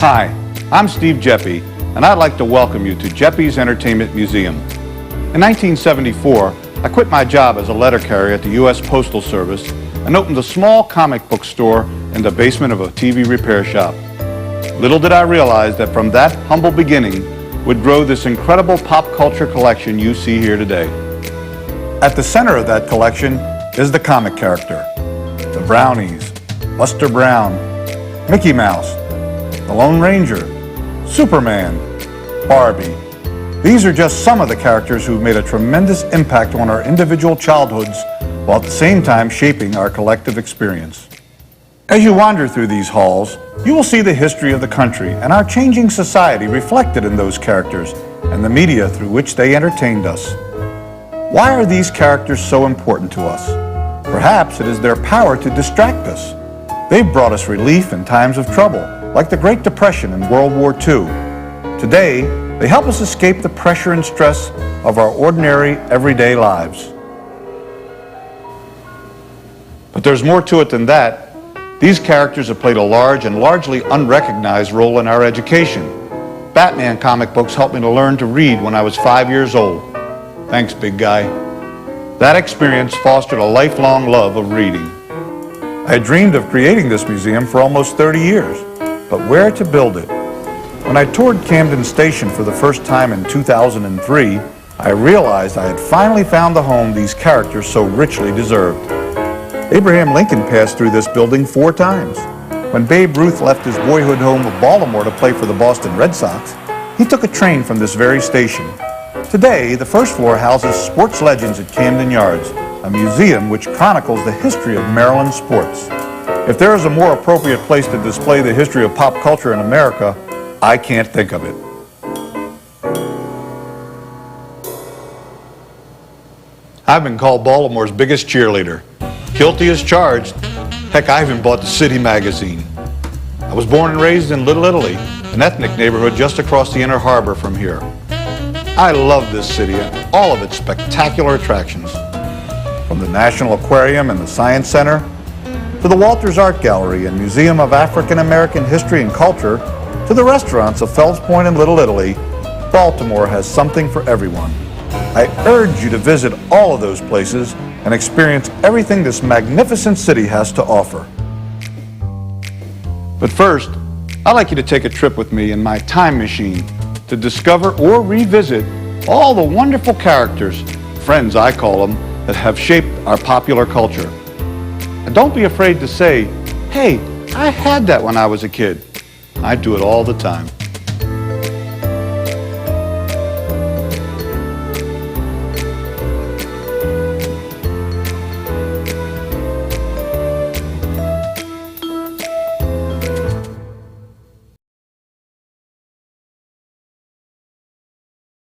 Hi, I'm Steve Geppi, and I'd like to welcome you to Geppi's Entertainment Museum. In 1974, I quit my job as a letter carrier at the U.S. Postal Service and opened a small comic book store in the basement of a TV repair shop. Little did I realize that from that humble beginning would grow this incredible pop culture collection you see here today. At the center of that collection is the comic character, the Brownies, Buster Brown, Mickey Mouse, the Lone Ranger, Superman, Barbie. These are just some of the characters who've made a tremendous impact on our individual childhoods while at the same time shaping our collective experience. As you wander through these halls, you will see the history of the country and our changing society reflected in those characters and the media through which they entertained us. Why are these characters so important to us? Perhaps it is their power to distract us. They've brought us relief in times of trouble, like the Great Depression and World War II. Today, they help us escape the pressure and stress of our ordinary, everyday lives. But there's more to it than that. These characters have played a large and largely unrecognized role in our education. Batman comic books helped me to learn to read when I was 5 years old. Thanks, big guy. That experience fostered a lifelong love of reading. I had dreamed of creating this museum for almost 30 years, but where to build it? When I toured Camden Station for the first time in 2003, I realized I had finally found the home these characters so richly deserved. Abraham Lincoln passed through this building 4 times. When Babe Ruth left his boyhood home of Baltimore to play for the Boston Red Sox, he took a train from this very station. Today, the first floor houses Sports Legends at Camden Yards, a museum which chronicles the history of Maryland sports. If there is a more appropriate place to display the history of pop culture in America, I can't think of it. I've been called Baltimore's biggest cheerleader. Guilty as charged. Heck, I even bought the City magazine. I was born and raised in Little Italy, an ethnic neighborhood just across the Inner Harbor from here. I love this city and all of its spectacular attractions. From the National Aquarium and the Science Center, to the Walters Art Gallery and Museum of African American History and Culture, to the restaurants of Fells Point and Little Italy, Baltimore has something for everyone. I urge you to visit all of those places and experience everything this magnificent city has to offer. But first, I'd like you to take a trip with me in my time machine to discover or revisit all the wonderful characters, friends I call them, that have shaped our popular culture. And don't be afraid to say, hey, I had that when I was a kid. I do it all the time.